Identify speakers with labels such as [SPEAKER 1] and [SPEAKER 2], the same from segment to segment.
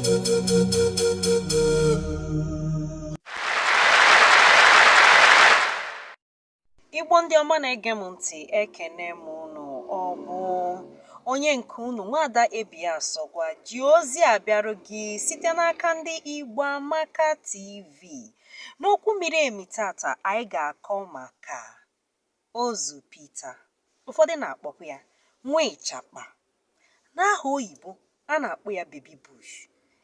[SPEAKER 1] Igbo ndị ọma na-ege m ntị, ekene m unu. Ọ bụ onye nke unu Nwada Ebiasọgwa ji ozi abịarụ gị site n'aka ndị Igbo Amaka TV. N'okwu miri emi tata, anyị ga-akọ maka ozu Pita. Ụfọdụ na-akpọkwa ya nwa ịchakpa. N'aha oyibo, a na-akpọ ya baby bush.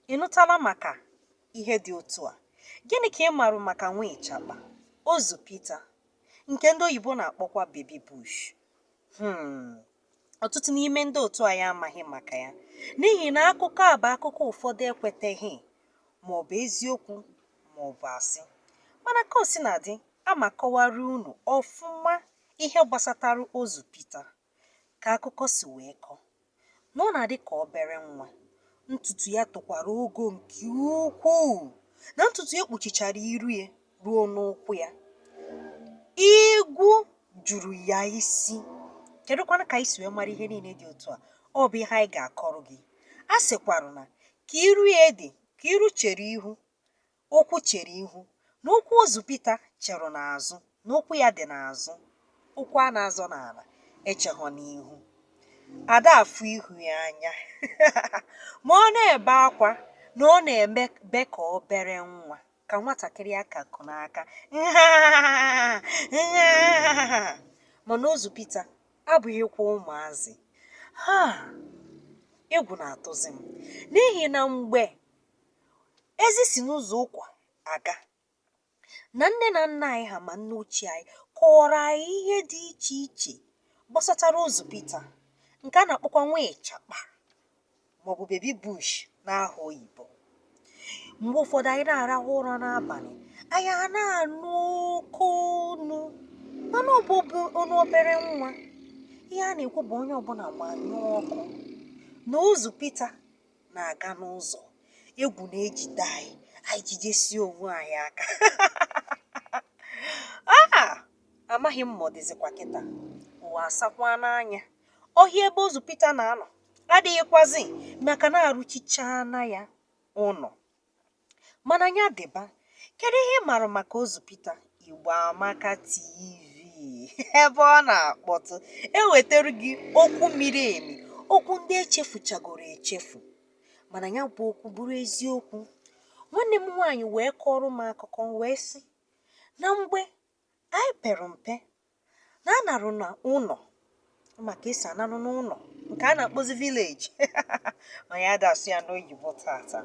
[SPEAKER 1] Ị nụtala maka ihe dị otu a? Gịnị ka ị maara maka nwa ịchakpa, ozu Pita, nke ndị oyibo na-akpọkwa baby bush? Ọtụtụ n'ime ndị otu anyị amaghị maka ya, n'ihi na akụkọ a bụ akụkọ ụfọdụ ekweteghị, maọbụ eziokwu maọbụ asị. Mana ka o si na dị, ama kọwara unu ọfụma ihe gbasatara ozu Pita. Ka akụkọ si wee kọọ na ọ na-adị ka obere nwa, ntutu ya tụkwara ogo nke ukwuu, na ntutu ya kpuchichara iru ya ruo n'ụkwụ ya. Igwu juru ya isi. Kedụkwana ka anyị si wee mara ihe niile dị otu a? Ọ bụ ihe anyị ga-akọrọ gị. A sịkwara na ka iru ya dị ka iru chere ihu, ụkwụ chere ihu, na ụkwụ ozu Pita cherụ n'azụ, na ụkwụ ya dị n'azụ, ụkwụ a na-azọ n'ala echeghọ n'ihu. Ada afụ ihu ya anya ma ọ na-ebe akwa na ọ na-ebe ka obere nwa, ka nwatakịrị aka kụ n'aka mana ozu Pita abụghịkwa ụmụazị. Egwu na-atụzi m, n'ihi na mgbe ezi si n'ụzọ ụkwa aga, na nne na nna anyị ha ma nne ochie anyị kọrọ anyị ihe dị iche iche gbasatara ozu Pita, nke a na-akpọkwa nwa ịchakpa maọbụ baby bush n'aha oyibo. Mgbe ụfọdụ anyị na-arahụ ụra n'abalị, anyị a na-anụ oke ọnụ, mana ọ bụ ọnụ obere nwa. Ihe a na-ekwu bụ onye ọbụla gbanyụọ ọkụ na ozu Pita na-aga n'ụzọ. Egwu na-ejide anyị jidesie onwe anyị aka amaghị m ma ọ dịzikwa kịta. Ụwa asakwa n'anya. Ọhịa ebe ozu Pita na-anọ adịghịkwazi, maka na arụchichana ya ụlọ. Mana ya dịba, kedu ihe ị maara maka ozu Pita? Igbo Amaka TV ebe ọ na-akpọtụ ewetara gị okwu miri emi, okwu ndị echefuchagoro echefu, mana ya bụ okwu bụrụ eziokwu. Nwanne m nwaanyị wee kọrọ m akụkọ wee sị na mgbe anyị pere mpe na anarụ na ụlọ, maka esi ananụ n'ụlọ nke a na-akpọzi village ma ya dasụ ya n'oyibo tata.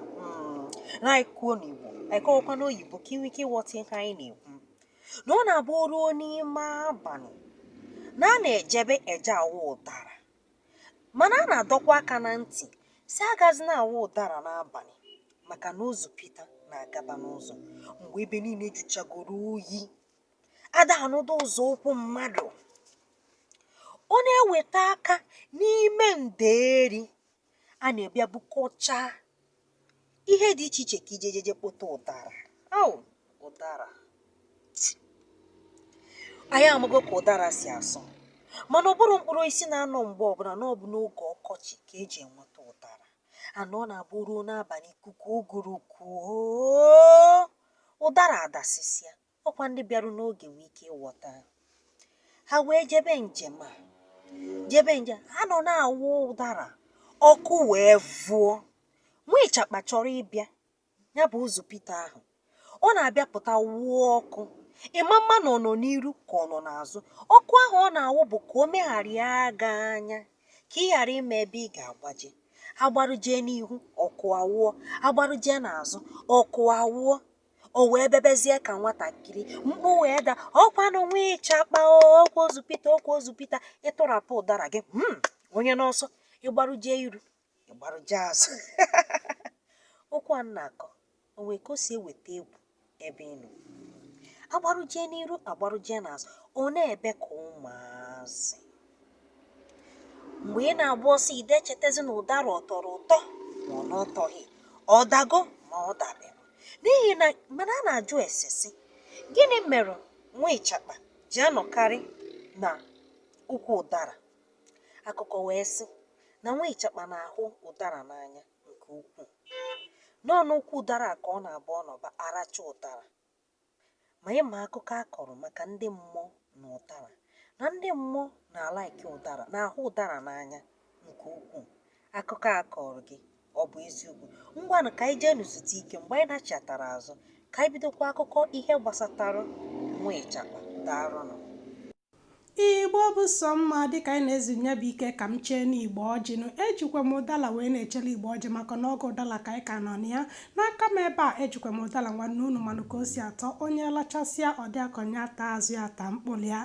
[SPEAKER 1] Na anyị kwuo n'Igbo, anyị kọwakwa n'oyibo ka inwe ike ịghọta ihe anyị na-ekwu. Na ọ na-abụ ruo n'ime abalị na a na-ejebe eje awa ụdara, mana a na-adọkwa aka na ntị si agazi na-awa ụdara n'abalị, maka na ozu Pita na-agaba n'ụzọ mgbe ebe niile juchagoro oyi. Ada anụdụ ụzọ ụkwụ mmadụ. Ọ na-eweta aka n'ime ndeeri, a na-ebịa bukọcha ihe dị iche iche ka ijejeje kpota ụdara. Ụdara, anyị amago ka ụdara si asọ, mana ọ bụrụ mkpụrụ isi na-anọ mgbe ọbụla, na ọ bụ n'oge ọkọchị ka eji enweta ụdara. Ana ọ na-abụ ruo n'abalị, ikuku ụgụrụ kuo, ụdara adasịsịa. Ọkwa ndị bịarụ n'oge nwee ike ịghọta. Ha wee jebe njem ha nọ na-awụ ụdara, ọkụ wee vụọ. Nwa ịchakpa chọrọ ịbịa, ya bụ ozu Pita ahụ. Ọ na-abịa pụta wụọ ọkụ, ịma mma na ọ nọ n'iru ka ọ nọ n'azụ. Ọkụ ahụ ọ na-awụ bụ ka o megharịa gị anya, ka ị ghara ime ebe ị ga-agbaje. Agbarụjee n'ihu, ọkụ awụọ, agbarụjee n'azụ, ọkụ awụọ. O wee bebezie ka nwatakịrị, mkpu wee daa, ọkwanụ nwa ịchakpa, okwu ozu Pita, okwu ozu Pita. Ịtụrapụ ụdara gị, onye n'ọsọ, ịgbarụjee iru, ịgbarụjee azụ okwu a na-akọ onwe ka o si eweta egwu ebe ị nọ. Agbarụjee n'iru, agbarụjee n'azụ, ọ na-ebe ka ụmụazị. Mgbe ị na-agba ọsọ, ide chetezi na ụdara ọ tọrọ ụtọ ma ọ na ọtọghị, ọ dago ma ọ dabere. N'ihi na mana a na-ajụ esesi, gịnị mere nwa ịchakpa ji anọkarị na ukwu ụdara? Akụkọ wee sị na nwa ịchakpa na-ahụ ụdara n'anya nke ukwuu. n'ọnụ ụkwụ ụdara ka ọ na-abụ ọnọba aracha ụdara. Ma ịma akụkọ a kọrọ maka ndị mmụọ na ụdara, na ndị mmụọ na-alaiki ụdara, na-ahụ ụdara n'anya nke ukwuu. Akụkọ a kọrọ gị ọ bụ eziokwu? Ngwanụ ka anyị jee n'ụzụta ike mgbe anyị nachatara azụ ka anyị bidokwa akụkọ ihe gbasatara nwa ịchakpa. Daarụnụ.
[SPEAKER 2] Igbo bụ sọ mma. Dịka anyị na-ezinye bụ ike ka m chee n'igbo ọjị nụ, ejikwa m ụdala wee na-echele igbo ọjị maka na ọgụ ụdala ka anyị ka nọ na ya. N'aka m ebe a ejikwa m ụdala nwanne unu manụ ka o si atọ, onye lachasịa ọdịakọnya ata azụ ya ata mkpụrụ ya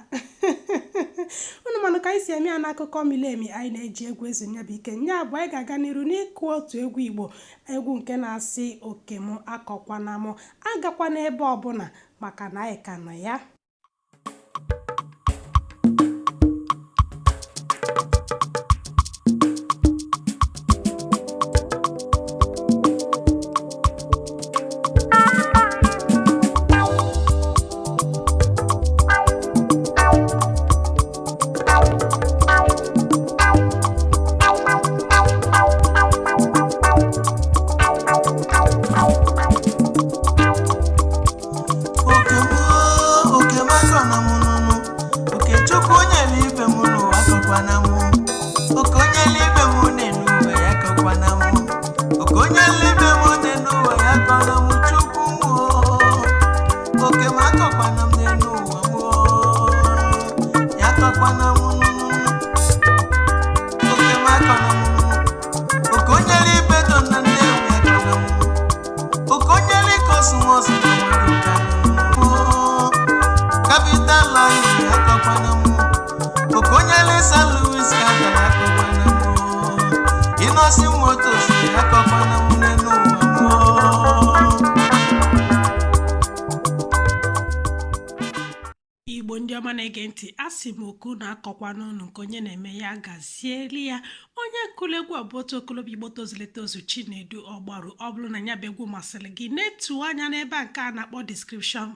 [SPEAKER 2] unu manụ ka anyị si eme ya n'akụkọ mili emi anyị na-eji egwu ezinye bụ ike. Nya bụ anyị ga-aga n'iru n'ịkụ otu egwu igbo, egwu nke na-asị oke m akọkwana m, agakwa n'ebe ọbụla maka na anyị ka nọ ya. Igbo ndị ọma na-ege ntị, asị m oku na-akọkwa n'ụnụ nke onye na-eme ya gazieli ya. Onye nkụlegwu ọbụotu okolobịa Igbo tozuru etozu Chinedu Ọgbaru. Ọ bụrụ na ya bụ egwu masịrị gị, na-etu anya n'ebe a nke a na-akpọ description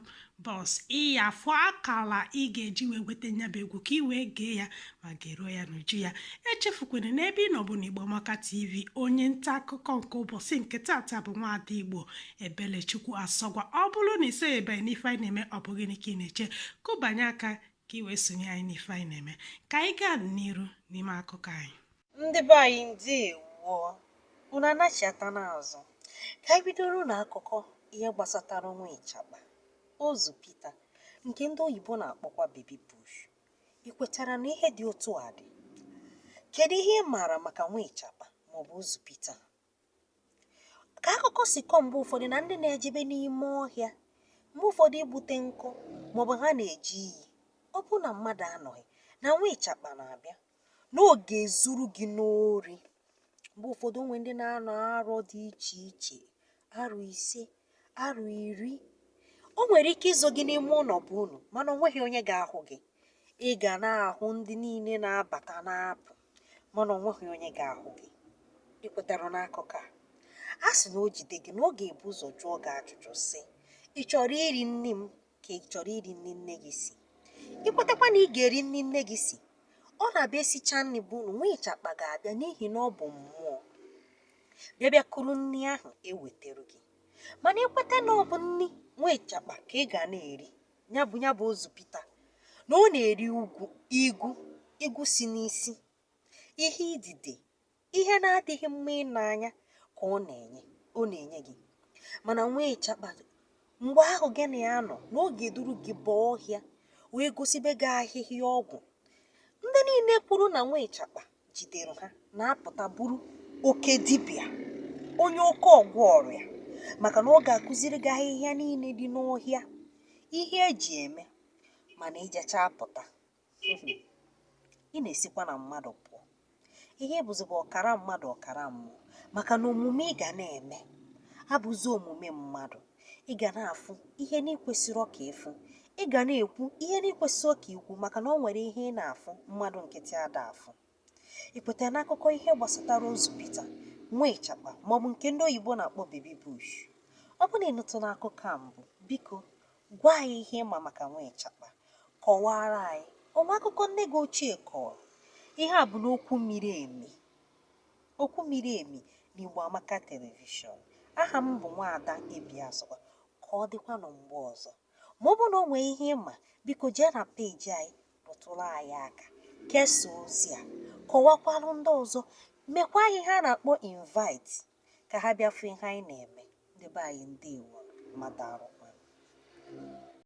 [SPEAKER 2] box, ịya afọ akala ị ga-eji wee weta nya bụ egwu ka ị wee gee ya ma geruo ya n'uju ya. Echefukwana n'ebe ị nọ bụ na Igbo Amaka TV. Onye nta akụkọ nke ụbọchị nke tata bụ nwaada Igbo Ebelechukwu Asọgwa. Ọ bụrụ na isonyebeghị n'ife anyị na-eme, ọ bụ gịnị ka ị na-eche? Kụbanye aka ka ị wee sonye anyị n'ife anyị na-eme, ka anyị gaa n'iru n'ime akụkọ anyị.
[SPEAKER 1] Ndị be anyị ndeewo, unu anachiata n'azụ. Ka anyị bidoro n'akụkọ ihe gbasatara nwa ịchakpa Ozu Pita, nke ndị oyibo na-akpọkwa Baby Bush. Ị kwetara na ihe dị otu a dị? Kedu ihe ị maara maka nwa ịchakpa maọbụ Ozu Pita? Ka akụkọ si kọọ, mgbe ụfọdụ na ndị na-ejebe n'ime ọhịa, mgbe ụfọdụ igbute nkụ maọbụ ha na-eji iyi, ọ bụ na mmadụ anọghị na nwa ịchakpa na-abịa n'oge ezuru gị n'ori. Mgbe ụfọdụ onwe ndị na-anọ arọ dị iche iche, arọ 5, arọ 10. O nwere ike izo gị n'ime ụlọ bụ unu, mana o nweghị onye ga-ahụ gị. Ị ga na-ahụ ndị niile na-abata na-apụ, mana o nweghị onye ga-ahụ gị. Ị kwetara n'akụkọ a sị na o jide gị na ọ ga-ebu ụzọ jụọ gị ajụjụ sị, ị chọrọ iri nri m ka ị chọrọ iri nri nne gị si? Ị kwetakwa na ị ga-eri nri nne gị si? Ọ na-abịa esicha nri bụ unu, nwa ịchakpa ga-abịa n'ihi na ọ bụ mmụọ bịa kụrụ nri ahụ ewetara gị. Mana ịkweta na ọ bụ nri nwa ịchakpa ka ị ga na-eri, ya bụ Ozu Pita, na ọ na-eri igwu si n'isi, ihe idide, ihe na-adịghị mma ịnanya ka ọ na-enye gị. Mana nwa ịchakpa mgbe ahụ gị na ya nọ n'oge duru gị baa ọhịa wee gosibe gị ahịhịa ọgwụ. Ndị niile kwuru na nwa ịchakpa jidere ha na-apụta bụrụ oke dibịa, onye oke ọgwụ ọrịa, maka na ọ ga-akụziri gị ahịhịa niile dị n'ọhịa, ihe eji eme. Mana ijecha apụta ị na-esikwa na mmadụ pụọ. Ihe bụzi bụ ọkara mmadụ ọkara mmụọ, maka na omume ị ga na-eme abụzi omume mmadụ. Ị ga na-afụ ihe n'ikwesịrị ka ịfụ, ị ga na-ekwu ihe n'ikwesịrị ka ikwu, maka na ọ nwere ihe ị na-afụ mmadụ nkịtị ada afụ. Ị kwetara n'akụkọ ihe gbasatara Ozu Pita, nwa ịchakpa maọbụ nke ndị oyibo na-akpọ Baby Bush? Ọ bụ na ịnụtụ n'akụkọ a mbụ, biko gwa anyị ihe ịma maka nwa ịchakpa, kọwara anyị ọnwa akụkọ nne gị ochie kọrọ. Ihe a bụ n'okwu miri emi n'Igbo Amaka Telivishọn. aha m bụ Nwaada Ebiasọgwa. Ka ọ dịkwa na mgbe ọzọ, ma ọ bụ na o nwee ihe ịma, biko jee na peji anyị rụtụrụ anyị aka, kesaa ozi a, kọwakwalụ ndị ọzọ, mekwa ihe ha na-akpọ invite ka ha bịa fụ ihe anyị na-eme. Ndị be anyị ndewo, mmadụ arụkwa.